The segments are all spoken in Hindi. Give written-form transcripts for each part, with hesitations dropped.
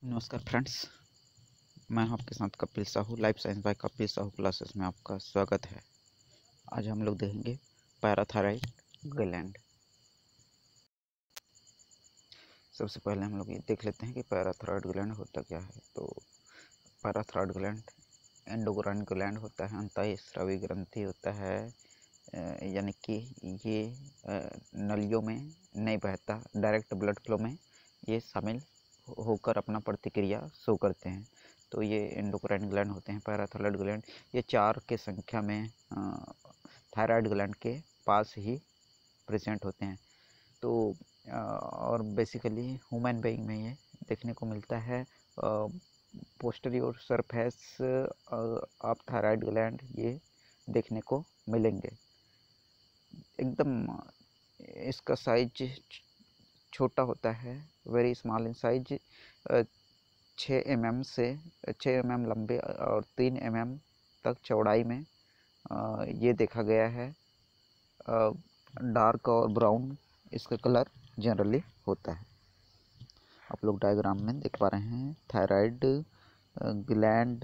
नमस्कार फ्रेंड्स, मैं हूं आपके साथ Kapil Sahu. Life science by Kapil Sahu classes में आपका स्वागत है। आज हम लोग देखेंगे पैराथायराइड ग्लैंड। सबसे पहले हम लोग ये देख लेते हैं कि पैराथायराइड ग्लैंड होता क्या है। तो पैराथायराइड ग्लैंड एंडोक्राइन ग्लैंड होता है, अंतःस्रावी ग्रंथि होता है। यानी कि ये नलियों में नहीं बहता, डायरेक्ट ब्लड फ्लो में ये शामिल होकर अपना प्रतिक्रिया शो करते हैं। तो ये एंडोक्राइन ग्लैंड होते हैं। पैराथायराइड ग्लैंड ये 4 के संख्या में थायराइड ग्लैंड के पास ही प्रेजेंट होते हैं। तो और बेसिकली ह्यूमन बीइंग में ये देखने को मिलता है। Posterior surface of thyroid gland ये देखने को मिलेंगे। एकदम इसका साइज छोटा होता है, very small in size. 6 mm से 6 mm लंबे और 3 mm तक चौड़ाई में ये देखा गया है। डार्क और ब्राउन इसका कलर जनरली होता है। आप लोग डायग्राम में देख पा रहे हैं थायराइड ग्लैंड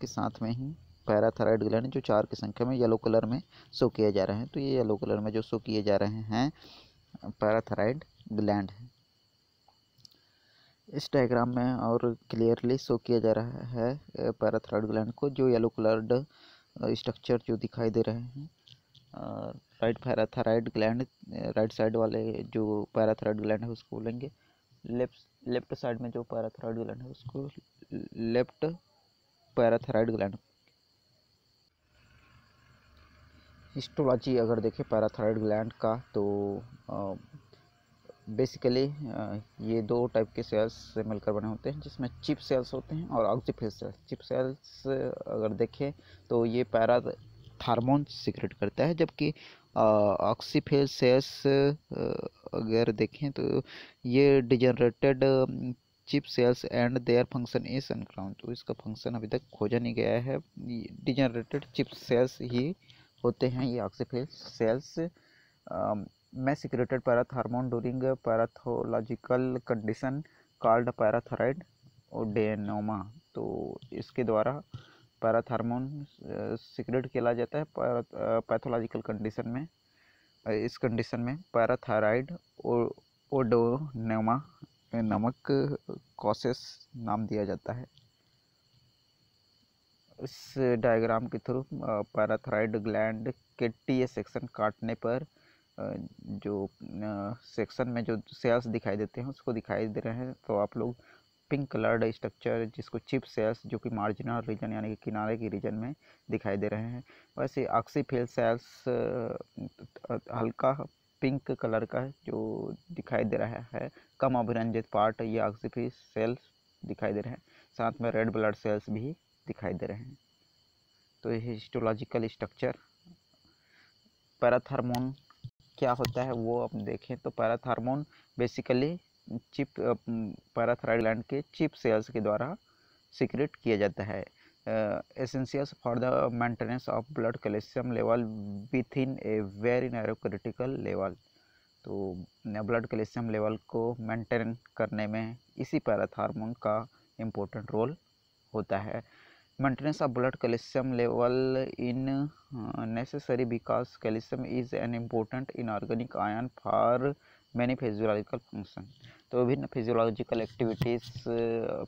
के साथ में ही पैराथायराइड ग्लैंड जो 4 की संख्या में येलो कलर में शो किए जा रहे हैं। तो ये येलो कलर में जो शो किए जा रहे हैं पैराथायराइड ग्लैंड है। इस डायग्राम में और क्लियरली शो किया जा रहा है पैराथायराइड ग्लैंड को। जो येलो कलर्ड स्ट्रक्चर जो दिखाई दे रहे हैं, right parathyroid gland, right side वाले जो पैराथायराइड ग्लैंड है उसको बोलेंगे। लेफ्ट साइड में जो पैराथायराइड ग्लैंड है उसको लेफ्ट पैराथायराइड ग्लैंड। हिस्टोलॉजी अगर देखें पैराथायराइड ग्लैंड का तो बेसिकली ये 2 टाइप के सेल्स से मिलकर बने होते हैं, जिसमें चिप सेल्स होते हैं और ऑक्सीफेज सेल्स। चिप सेल्स अगर देखें तो ये पैराथार्मोन सीक्रेट करता है, जबकि ऑक्सीफेज सेल्स अगर देखें तो ये degenerated chief cells and their function is unclouded. तो इसका फंक्शन अभी तक खोजा नहीं गया है। डिजेनरेटेड चिप सेल्स ही होते हैं ये ऑक्सीफेज सेल्स। में secreted parathyroid during a pathological condition called parathyroid adenoma। तो इसके द्वारा पैराथार्मोन सिक्रेट किया जाता है पैथोलॉजिकल कंडीशन में। इस कंडीशन में पैराथायराइड ओडोनेमा नमक कॉसेस नाम दिया जाता है। इस डायग्राम के थ्रू पैराथायराइड ग्लैंड के टी सेक्शन काटने पर जो सेक्शन में जो सेल्स दिखाई देते हैं उसको दिखाई दे रहे हैं। तो आप लोग पिंक कलर्ड स्ट्रक्चर जिसको चिप सेल्स जो कि मार्जिनल रीजन यानी कि किनारे की रीजन में दिखाई दे रहे हैं, वैसे ऑक्सीफेज सेल्स हल्का पिंक कलर का जो दिखाई दे रहा है, कम अभिरंजित पार्ट ये ऑक्सीफेज सेल्स दिखाई दे रहे हैं। साथ में रेड ब्लड सेल्स भी दिखाई दे रहे हैं। तो ये हिस्टोलॉजिकल स्ट्रक्चर। पैराथार्मोन क्या होता है वो अब देखें तो parathormone basically chip parathyroid gland के चिप सेल्स के द्वारा सीक्रेट किया जाता है। Essentials for the maintenance of blood calcium level with in a very narrow critical level. तो ब्लड कैल्शियम लेवल को मेंटेन करने में इसी पैराथार्मोन का इम्पोर्टेंट रोल होता है। Maintenance of blood calcium level in necessary because calcium is an important inorganic ion for many physiological function। तो विभिन्न फिजियोलॉजिकल एक्टिविटीज़,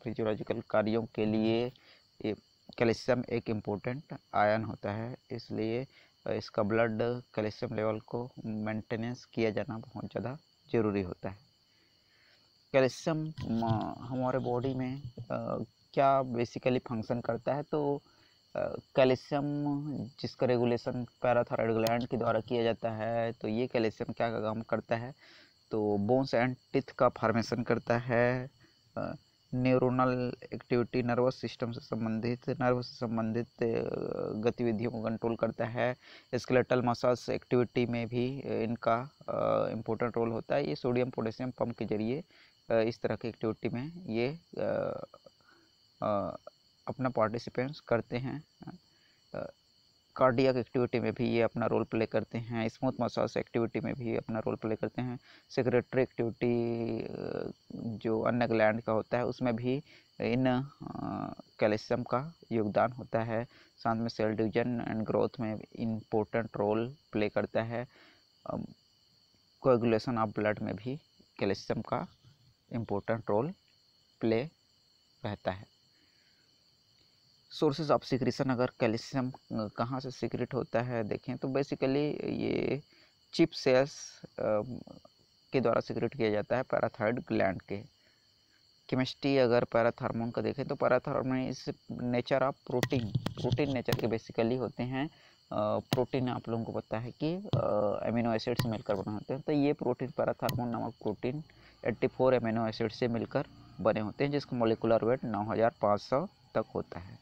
फिजियोलॉजिकल कार्यों के लिए कैल्शियम एक इम्पोर्टेंट आयन होता है, इसलिए इसका ब्लड कैल्शियम लेवल को मेंटेनेंस किया जाना बहुत ज़्यादा ज़रूरी होता है। कैल्शियम हमारे बॉडी में क्या बेसिकली फंक्शन करता है। तो कैल्शियम जिसका रेगुलेशन पैराथायराइड ग्लैंड के द्वारा किया जाता है, तो ये कैल्शियम क्या काम करता है, तो बोन्स एंड टिथ का फॉर्मेशन करता है। न्यूरोनल एक्टिविटी, नर्वस सिस्टम से संबंधित, नर्व से संबंधित गतिविधियों को कंट्रोल करता है। स्केलेटल मसल्स एक्टिविटी में भी इनका इम्पोर्टेंट रोल होता है। ये सोडियम पोटेशियम पंप के जरिए इस तरह की एक्टिविटी में ये अपना पार्टिसिपेंट्स करते हैं। कार्डियक एक्टिविटी में भी ये अपना रोल प्ले करते हैं, स्मूथ मसाज एक्टिविटी में भी अपना रोल प्ले करते हैं, सेक्रेटरी एक्टिविटी जो अन्य ग्लैंड का होता है उसमें भी इन कैल्शियम का योगदान होता है। साथ में सेल डिवीजन एंड ग्रोथ में इम्पोर्टेंट रोल प्ले करता है। कोएगुलेशन ऑफ ब्लड में भी कैल्शियम का इम्पोर्टेंट रोल प्ले रहता है। सोर्सेज ऑफ सिक्रीशन, अगर कैल्शियम कहाँ से सिक्रेट होता है देखें तो बेसिकली ये चिप सेल्स के द्वारा सिक्रेट किया जाता है पैराथायरॉयड ग्लैंड के। केमिस्ट्री अगर पैराथार्मोन का देखें तो पैराथार्मोन इस नेचर ऑफ प्रोटीन नेचर के बेसिकली होते हैं। प्रोटीन आप लोगों को पता है कि अमीनो एसिड से मिलकर बने होते हैं, तो ये प्रोटीन पैराथार्मोन नामक प्रोटीन 84 अमीनो एसिड से मिलकर बने होते हैं, जिसका मोलिकुलर वेट 9500 तक होता है।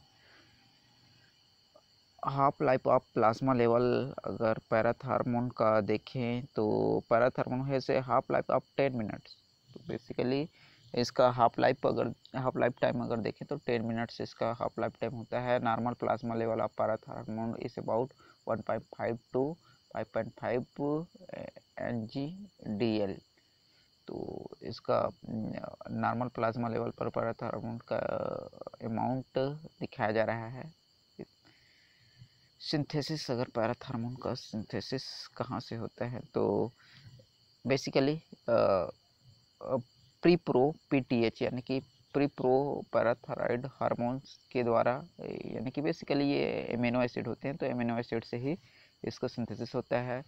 Half life of plasma level अगर पैराथार्मोन का देखें तो पैराथार्मोन है से हाफ लाइफ ऑफ 10 मिनट्स। तो बेसिकली इसका हाफ लाइफ टाइम अगर देखें तो 10 मिनट्स इसका हाफ लाइफ टाइम होता है। Normal plasma level of parathormone is about 1.5 to 5.5 mg/dl। तो इसका नॉर्मल प्लाज्मा लेवल पर पैराथार्मोन का अमाउंट दिखाया जा रहा है। सिंथेसिस, अगर पैराथार्मोन का सिंथेसिस कहाँ से होता है तो बेसिकली प्री प्रो पीटीएच यानी कि प्री प्रो पैराथायरॉयड हार्मोन्स के द्वारा, यानी कि बेसिकली ये एमिनो एसिड होते हैं, तो एमिनो एसिड से ही इसका सिंथेसिस होता है।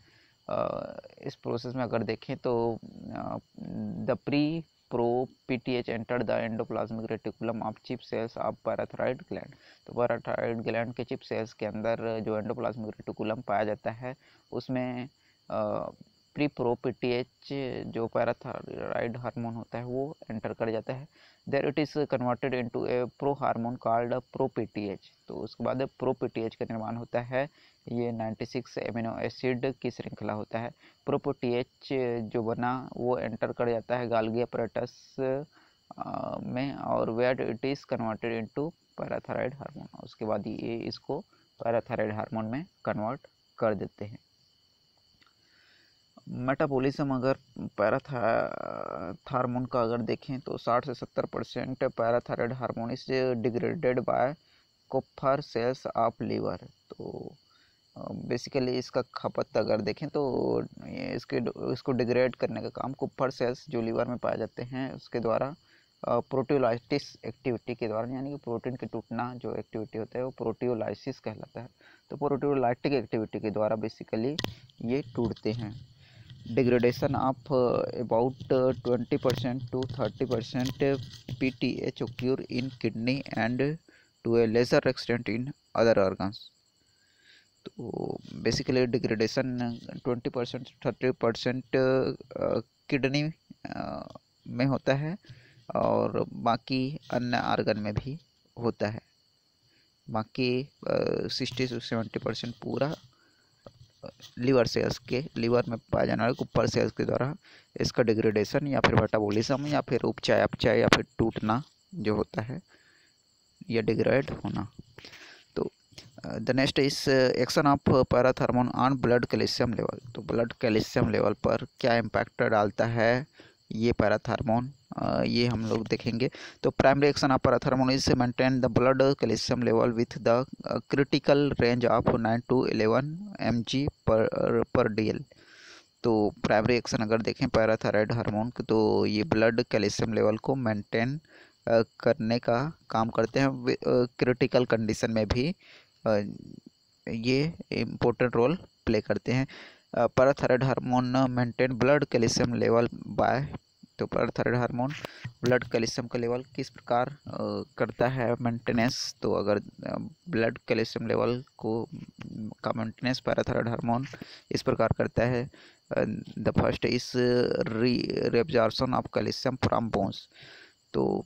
इस प्रोसेस में अगर देखें तो the pre pro PTH enter the endoplasmic reticulum of chief cells of parathyroid gland. तो पैराथायरॉयड ग्लैंड के चिप सेल्स के अंदर जो एंडोप्लाज्मिक रेटिकुलम पाया जाता है उसमें प्री प्रो पीटीएच जो पैराथायरॉयड हार्मोन होता है वो एंटर कर जाता है। There it is converted into a pro hormone called pro PTH. तो उसके बाद प्रो पीटीएच का निर्माण होता है। ये 96 एमिनो एसिड की श्रृंखला होता है। प्रो पीटीएच जो बना वो एंटर कर जाता है गाल्गी अपैरेटस में, और where it is converted into parathyroid hormone. उसके बाद ये इसको पैराथायरॉयड हार्मोन में कन्वर्ट कर देते हैं। मेटाबॉलिज्म अगर पैराथार्मोन का अगर देखें तो 60 से 70% parathyroid hormone is degraded by Kupffer cells of liver. तो बेसिकली इसका खपत अगर देखें तो इसको डिग्रेड करने का काम कुप्फर सेल्स जो लीवर में पाए जाते हैं उसके द्वारा प्रोटियोलाइसिस एक्टिविटी के द्वारा, यानी कि प्रोटीन के टूटना जो एक्टिविटी होता है वो प्रोटियोलाइसिस कहलाता है। तो प्रोटियोलाइटिक एक्टिविटी के द्वारा बेसिकली ये टूटते हैं। Degradation of about 20% to 30% PTH occur in kidney and to a lesser extent in other organs। तो बेसिकली डिग्रेडेशन 20% 30% किडनी में होता है और बाकी अन्य ऑर्गन में भी होता है। बाकी 60 से 70% पूरा लीवर में पाए जाने वाले कुप्फर सेल्स के द्वारा इसका डिग्रेडेशन या फिर मेटाबॉलिज्म या फिर उपचय अपचय या फिर टूटना जो होता है या डिग्रेड होना। तो the next is action of parathormone on blood calcium level. तो ब्लड कैल्शियम लेवल पर क्या इम्पैक्ट डालता है ये पैराथार्मोन, ये हम लोग देखेंगे। तो primary action of parathormone is maintain the blood calcium level with the critical range of 9 to 11 mg/dl। तो प्राइमरी एक्शन अगर देखें पैराथायरॉयड हार्मोन तो ये ब्लड कैल्शियम लेवल को मेंटेन करने का काम करते हैं। क्रिटिकल कंडीशन में भी ये इम्पोर्टेंट रोल प्ले करते हैं। Parathyroid hormone maintain blood calcium level by. तो पैराथायरॉयड हार्मोन ब्लड कैल्शियम का लेवल किस प्रकार करता है मेंटेनेंस। तो अगर ब्लड कैल्शियम लेवल का मेंटेनेंस पैराथायरॉयड हार्मोन इस प्रकार करता है। The first is reabsorption of calcium from bones. तो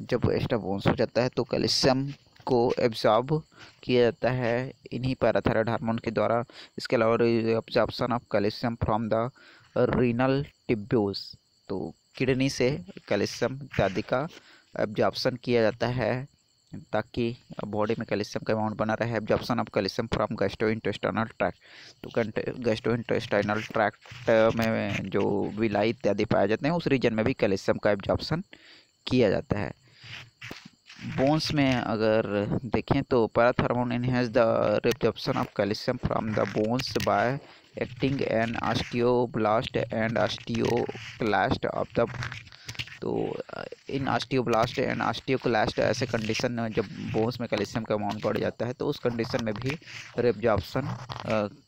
जब एक्स्ट्रा बोन्स हो जाता है तो कैल्शियम को एब्जॉर्ब किया जाता है इन्हीं पैराथायरॉयड हार्मोन के द्वारा। इसके अलावा absorption of calcium from the renal tubules. तो किडनी से कैल्शियम इत्यादि का एब्जॉर्प्शन किया जाता है ताकि बॉडी में कैल्शियम का अमाउंट बना रहे। Absorption of calcium from gastrointestinal tract, तो गैस्ट्रोइंटेस्टाइनल ट्रैक्ट में जो विलाई इत्यादि पाए जाते हैं उस रीजन में भी कैल्शियम का एब्जॉर्प्शन किया जाता है। बोन्स में अगर देखें तो parathormone enhance the reabsorption of calcium from the bones by acting an osteoblast and osteoclast of the, तो इन ऑस्टियोब्लास्ट एंड ऑस्टियोक्लास्ट ऐसे कंडीशन में जब बोन्स में कैल्शियम का अमाउंट बढ़ जाता है तो उस कंडीशन में भी रिएब्जॉर्प्शन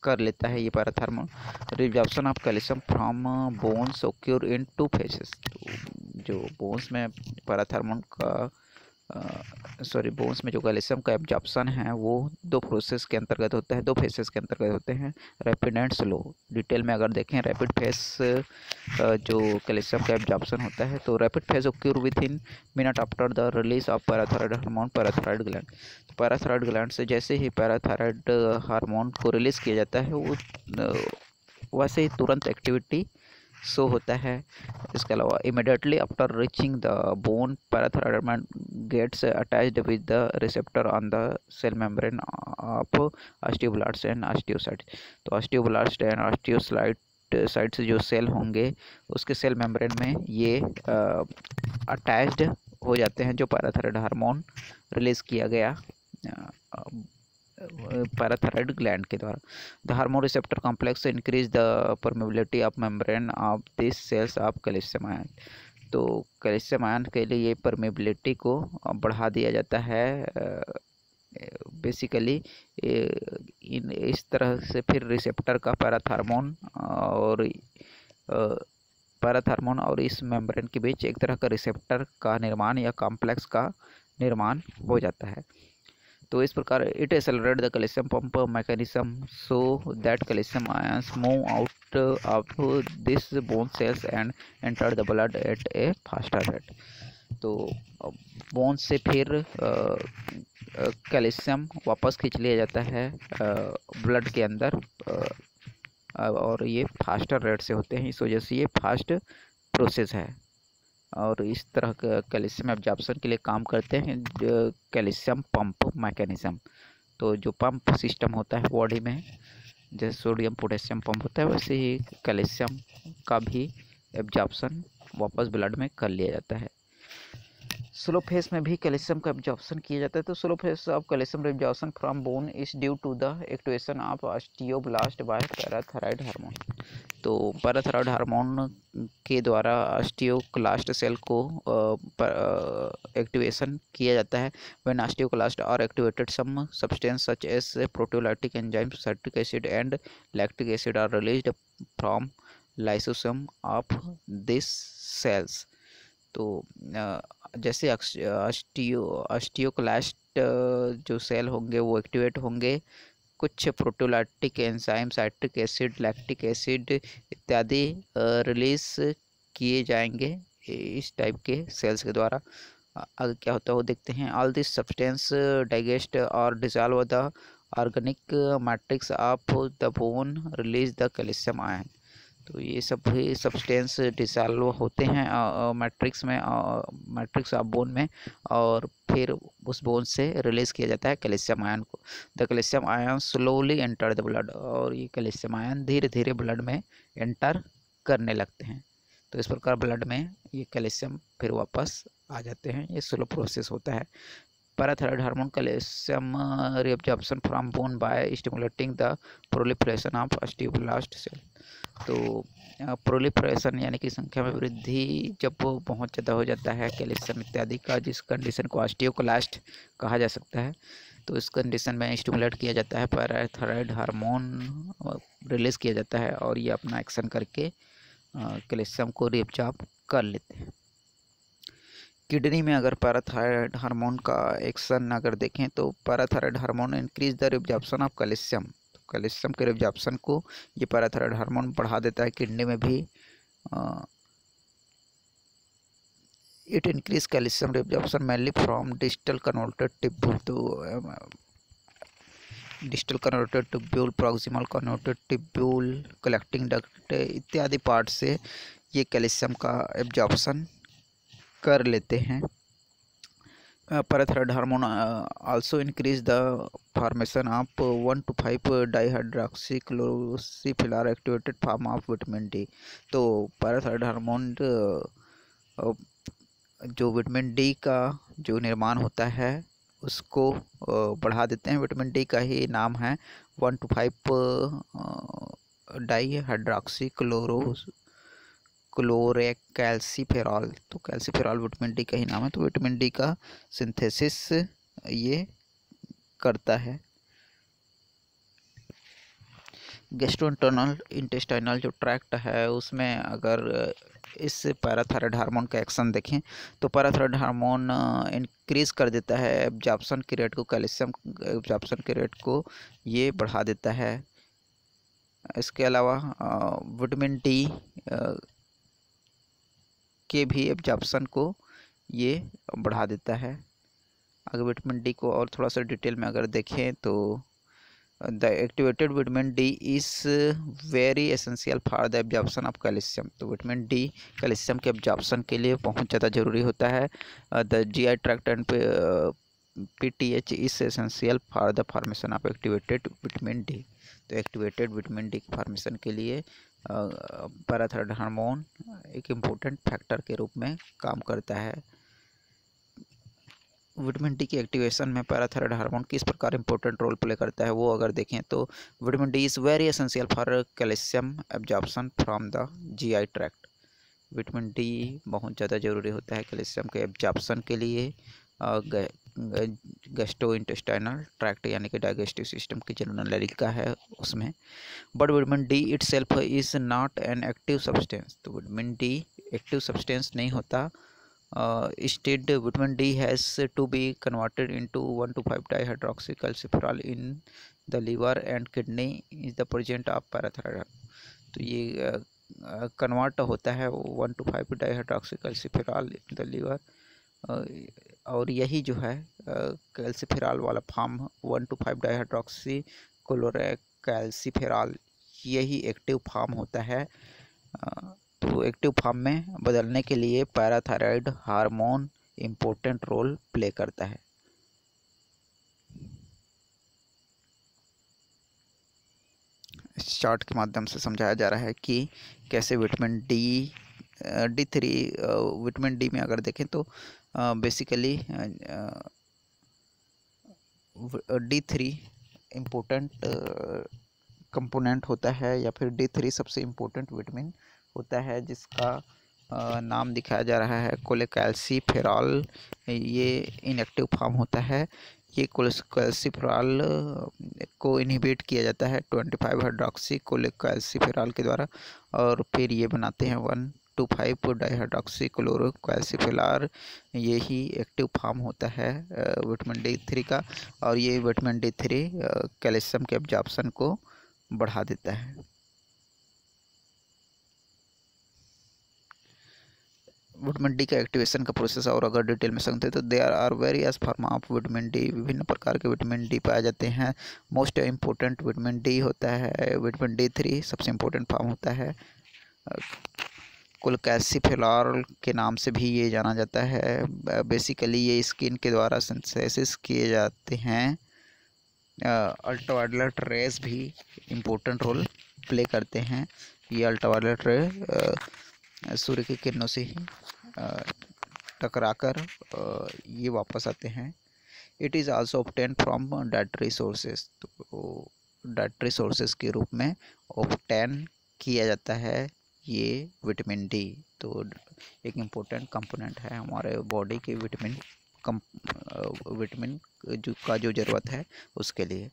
कर लेता है ये parathormone. Reabsorption of calcium from bones occur in 2 phases, तो जो बोन्स में पैराथर्मोन का बोन्स में जो कैल्शियम का एब्जॉर्प्शन है वो 2 प्रोसेस के अंतर्गत होता है, 2 फेसेस के अंतर्गत होते हैं, रैपिड एंड स्लो। डिटेल में अगर देखें रैपिड फेस जो कैल्शियम का एब्जॉर्प्शन होता है तो rapid phase occur with in minute after the release of parathyroid hormone parathyroid gland. तो पैराथायरॉयड ग्लैंड से जैसे ही पैराथायरॉयड हार्मोन को रिलीज किया जाता है वो वैसे ही तुरंत एक्टिविटी शो होता है। इसके अलावा immediately after reaching the bone parathyroid gets attached with the receptor on the cell membrane of osteoblast and osteocytes. तो ऑस्टियोब्लास्ट एंड ऑस्टियोसाइट्स जो सेल होंगे उसके सेल मेम्ब्रेन में ये अटैच्ड हो जाते हैं जो पैराथायरॉयड हार्मोन रिलीज किया गया पैराथायरॉयड ग्लैंड के द्वारा। The hormone receptor complex increase the permeability of membrane of this cells of calcium ion. तो कैल्शियम आयन के लिए ये परमेबिलिटी को बढ़ा दिया जाता है बेसिकली। इस तरह से फिर रिसेप्टर का पैराथर्मोन और इस मेम्ब्रेन के बीच एक तरह का रिसेप्टर का निर्माण या कॉम्प्लेक्स का निर्माण हो जाता है। तो इस प्रकार it accelerate the calcium pump mechanism so that calcium ions move out of this bone cells and enter the blood at a faster rate. तो बोन से फिर कैल्शियम वापस खींच लिया जाता है ब्लड के अंदर और ये फास्टर रेट से होते हैं, इस वजह से ये फास्ट प्रोसेस है और इस तरह का कैल्शियम एब्जॉर्प्शन के लिए काम करते हैं कैल्शियम पंप मैकेनिज्म। तो जो पंप सिस्टम होता है बॉडी में जैसे सोडियम पोटेशियम पंप होता है वैसे ही कैल्शियम का भी एब्जॉर्प्शन वापस ब्लड में कर लिया जाता है। स्लो फेज में भी कैल्शियम का एब्जॉर्प्शन किया जाता है। तो slow phase of calcium absorption from bone is due to the activation of osteoblast by parathyroid hormone. तो पैराथायरॉयड हार्मोन के द्वारा ऑस्टियोक्लास्ट सेल को एक्टिवेशन किया जाता है। When osteoclast are activated some substance such as proteolytic enzyme citric acid and lactic acid are released from lysosome of this cells. तो जैसे ऑस्टियोक्लास्ट जो सेल होंगे वो एक्टिवेट होंगे, कुछ proteolytic enzyme citric acid lactic acid इत्यादि रिलीज किए जाएंगे इस टाइप के सेल्स के द्वारा। आगे क्या होता है वो देखते हैं। ऑल दिस सब्सटेंस डाइजेस्ट और dissolve the organic matrix of the bone release the calcium ion. तो ये सब भी सब्सटेंस डिसॉल्व होते हैं मैट्रिक्स ऑफ बोन में और फिर उस बोन से रिलीज किया जाता है कैल्शियम आयन को। The calcium ion slowly enter the blood, और ये कैल्शियम आयन धीरे धीरे ब्लड में एंटर करने लगते हैं। तो इस प्रकार ब्लड में ये कैल्शियम फिर वापस आ जाते हैं। ये स्लो प्रोसेस होता है। Parathyroid hormone calcium reabsorption from bone by stimulating the proliferation of osteoblast cell. तो प्रोलिफरेशन यानी कि संख्या में वृद्धि जब बहुत ज़्यादा हो जाता है कैल्शियम इत्यादि का, जिस कंडीशन को ऑस्टियोक्लास्ट कहा जा सकता है, तो इस कंडीशन में स्टिमुलेट किया जाता है, पैराथायरॉयड हार्मोन रिलीज़ किया जाता है और ये अपना एक्शन करके कैल्शियम को रिएब्जॉर्ब कर लेते हैं। किडनी में अगर पैराथायरॉयड हार्मोन का एक्शन अगर देखें तो parathyroid hormone increase the reabsorption of calcium. Calcium के रिएब्जॉर्प्शन को ये पैराथायरॉयड हार्मोन बढ़ा देता है किडनी में भी। It increase calcium reabsorption mainly from distal converted tubule. तो distal converted tubule, proximal converted tubule, collecting duct इत्यादि पार्ट से ये कैल्शियम का एब्जॉर्प्शन कर लेते हैं। parathyroid hormone also increase the formation of 1 to 5 dihydroxychlorosilphyllar activated form of vitamin D। तो पैराथायरॉयड हार्मोन जो विटामिन डी का जो निर्माण होता है उसको बढ़ा देते हैं। विटामिन डी का ही नाम है 1 to 5 डाईहाइड्रोक्सीक्लोरोक्लोरेकैल्सिफेरॉल। तो कैल्सिफेरॉल विटामिन डी का ही नाम है। तो विटामिन डी का सिंथेसिस ये करता है। इंटेस्टाइनल जो ट्रैक्ट है उसमें अगर इस पैराथायरॉयड हार्मोन का एक्शन देखें तो पैराथायरॉयड हार्मोन इंक्रीज कर देता है एब्जॉर्प्शन की रेट को, कैल्शियम एब्जॉर्प्शन की रेट को ये बढ़ा देता है। इसके अलावा विटामिन डी के भी एब्जॉर्प्शन को ये बढ़ा देता है। अगर विटामिन डी को और थोड़ा सा डिटेल में अगर देखें तो the activated vitamin D is very essential for the absorption of calcium. तो विटामिन डी कैल्शियम के एब्जॉर्प्शन के लिए बहुत ज़्यादा ज़रूरी होता है। The GI tract and PTH is essential for the formation of activated vitamin D. तो एक्टिवेटेड विटामिन डी की फॉर्मेशन के लिए पैराथायरॉयड हार्मोन एक इम्पोर्टेंट फैक्टर के रूप में काम करता है। विटामिन डी की एक्टिवेशन में पैराथायरॉयड हार्मोन किस प्रकार इंपॉर्टेंट रोल प्ले करता है वो अगर देखें तो vitamin D is very essential for calcium absorption from the GI tract. Vitamin D बहुत ज़्यादा ज़रूरी होता है कैल्शियम के एब्जॉर्प्शन के लिए गैस्ट्रोइंटेस्टाइनल ट्रैक्ट यानी कि डाइजेस्टिव सिस्टम की जनरल नॉलेज का है उसमें। But vitamin D itself is not an active substance. तो विटामिन डी एक्टिव सब्सटेंस नहीं होता। Instead, vitamin D has to be converted into 1 to 5 dihydroxycalciferol in the liver and kidney is the present of parathyroid। तो ये कन्वर्ट होता है 1 to 5 dihydroxycalciferol in the liver और यही जो है कैल्सिफेरॉल वाला फॉर्म 1 to 5 डाईहाइड्रोक्सीक्लोरोक्ैल्सिफेरॉल यही एक्टिव फॉर्म होता है। तो एक्टिव फॉर्म में बदलने के लिए parathyroid hormone important role play करता है। इस चार्ट के माध्यम से समझाया जा रहा है कि कैसे विटामिन D3 विटामिन डी में अगर देखें तो बेसिकली D3 इम्पोर्टेंट कंपोनेंट होता है या फिर D3 सबसे इम्पोर्टेंट विटामिन होता है जिसका नाम दिखाया जा रहा है कोलेकैल्सिफेरॉल। ये इनएक्टिव फॉर्म होता है। ये कोलेकैल्सिफेरॉल को इनहिबिट किया जाता है 25 हाइड्रोक्सी कोलेकैल्सिफेरॉल के द्वारा और फिर ये बनाते हैं 1 to 5 डाईहाइड्रोक्सीक्लोरोक्ैल्सिफेरॉल। यही एक्टिव फॉर्म होता है विटामिन D3 का और ये विटामिन D3 कैल्शियम के एब्जॉर्प्शन को बढ़ा देता है। विटामिन डी का एक्टिवेशन का प्रोसेस और अगर डिटेल में समझते तो there are various form of vitamin D. विभिन्न प्रकार के विटामिन डी पाए जाते हैं। मोस्ट इम्पोर्टेंट विटामिन डी होता है विटामिन D3 सबसे इम्पोर्टेंट फॉर्म होता है। कोलेकैल्सिफेरॉल के नाम से भी ये जाना जाता है। बेसिकली ये स्किन के द्वारा सिंथेसिस किए जाते हैं। अल्ट्रावायलेट रेज भी इम्पोर्टेंट रोल प्ले करते हैं। ये अल्ट्रावायलेट रे सूर्य की किरणों से ही टकराकर ये वापस आते हैं। It is also obtain from dietary sources. तो डाइटरी सोर्सेस के रूप में ऑब्टेन किया जाता है ये विटामिन डी। तो एक इम्पोर्टेंट कंपोनेंट है हमारे बॉडी के विटामिन जो ज़रूरत है उसके लिए।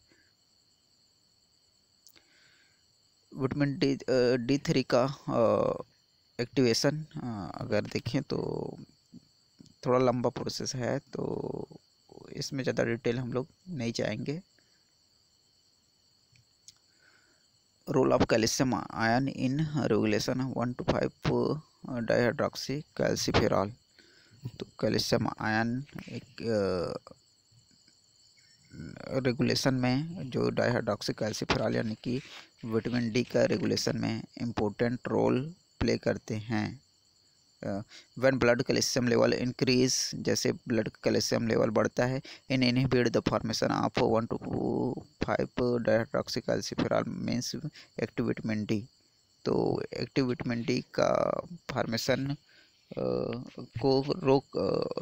विटामिन D3 का एक्टिवेशन अगर देखें तो थोड़ा लंबा प्रोसेस है तो इसमें ज़्यादा डिटेल हम लोग नहीं जाएंगे। Role of calcium ion in regulation 1 to 5 dihydroxycalciferol. तो कैल्शियम आयन एक रेगुलेशन में जो डाईहाइड्रोक्सीक्ैल्सिफेरॉल यानी कि विटामिन डी का रेगुलेशन में इम्पोर्टेंट रोल प्ले करते हैं। When blood calcium level increase, जैसे ब्लड कैल्शियम लेवल बढ़ता है, in inhibit the formation of 1 to 5 dihydroxycalciferol means active vitamin D. तो एक्टिव विटामिन डी का फॉर्मेशन को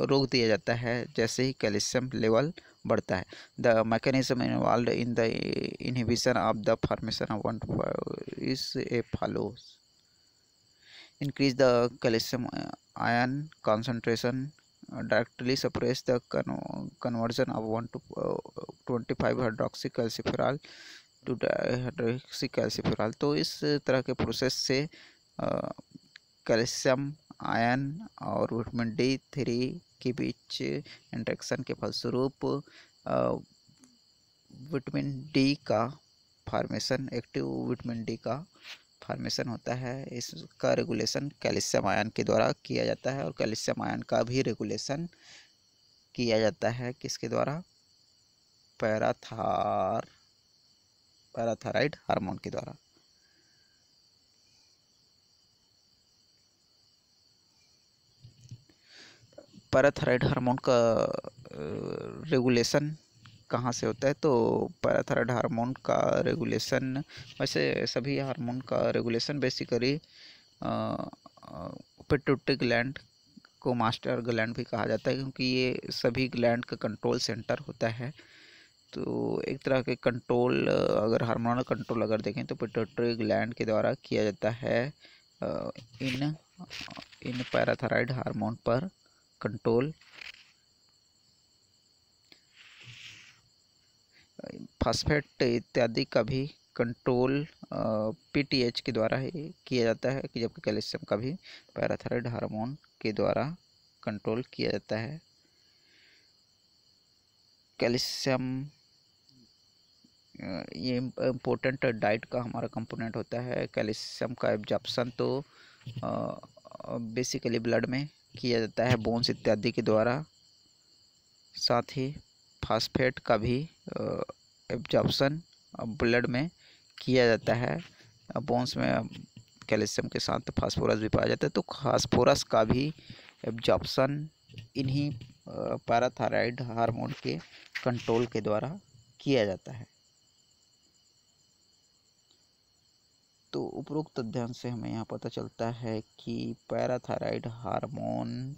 रोक दिया जाता है जैसे ही कैल्शियम लेवल बढ़ता है। The mechanism involve in the inhibition of the formation of 1 to 5 is a follows: increase the calcium ion concentration, directly suppress the conversion of 1 to 25 hydroxycalciferol to dihydroxycalciferol। तो इस तरह के प्रोसेस से कैल्शियम आयन और विटामिन D3 के बीच इंटरेक्शन के फलस्वरूप विटामिन डी का फॉर्मेशन, एक्टिव विटामिन डी का फॉर्मेशन होता है। इसका रेगुलेशन कैल्शियम आयन के द्वारा किया जाता है और कैल्शियम आयन का भी रेगुलेशन किया जाता है किसके द्वारा? पैराथायराइड हार्मोन के द्वारा। पैराथायराइड हार्मोन का रेगुलेशन कहाँ से होता है? तो पैराथायराइड हार्मोन का रेगुलेशन, वैसे सभी हार्मोन का रेगुलेशन बेसिकली पिट्यूटरी ग्लैंड को मास्टर ग्लैंड भी कहा जाता है, क्योंकि ये सभी ग्लैंड का कंट्रोल सेंटर होता है। तो एक तरह के कंट्रोल, अगर हार्मोनल कंट्रोल अगर देखें तो पिट्यूटरी ग्लैंड के द्वारा किया जाता है इन पैराथायराइड हार्मोन पर कंट्रोल। फास्फेट इत्यादि का भी कंट्रोल पीटीएच के द्वारा ही किया जाता है, कि जबकि कैल्शियम का भी पैराथायराइड हार्मोन के द्वारा कंट्रोल किया जाता है। कैल्शियम ये इम्पोर्टेंट डाइट का हमारा कंपोनेंट होता है। कैल्शियम का एब्जॉर्प्शन तो बेसिकली ब्लड में किया जाता है बोन्स इत्यादि के द्वारा। साथ ही फास्फेट का भी एब्जॉर्प्शन ब्लड में किया जाता है। बोन्स में कैल्शियम के साथ फास्फोरस भी पाया जाता है, तो फास्फोरस का भी एब्जॉर्प्शन इन्हीं पैराथायराइड हार्मोन के कंट्रोल के द्वारा किया जाता है। तो उपरोक्त अध्ययन से हमें यहाँ पता चलता है कि parathyroid hormone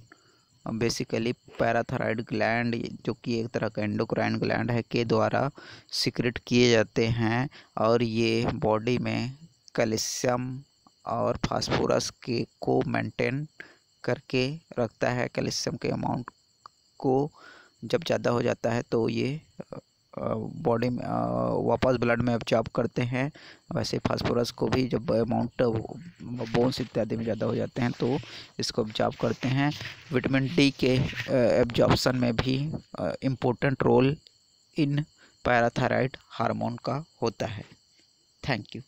basically parathyroid gland, जो कि एक तरह का एंडोक्राइन ग्लैंड है, के द्वारा सिक्रेट किए जाते हैं, और ये बॉडी में कैल्शियम और फास्फोरस के को मेंटेन करके रखता है। कैल्शियम के अमाउंट को जब ज़्यादा हो जाता है तो ये बॉडी में वापस ब्लड में एब्जॉर्ब करते हैं। वैसे फास्फोरस को भी जब अमाउंट बोन्स इत्यादि में ज़्यादा हो जाते हैं तो इसको एब्जॉर्ब करते हैं। विटामिन डी के एब्जॉर्प्शन में भी important role in parathyroid hormone का होता है। Thank you.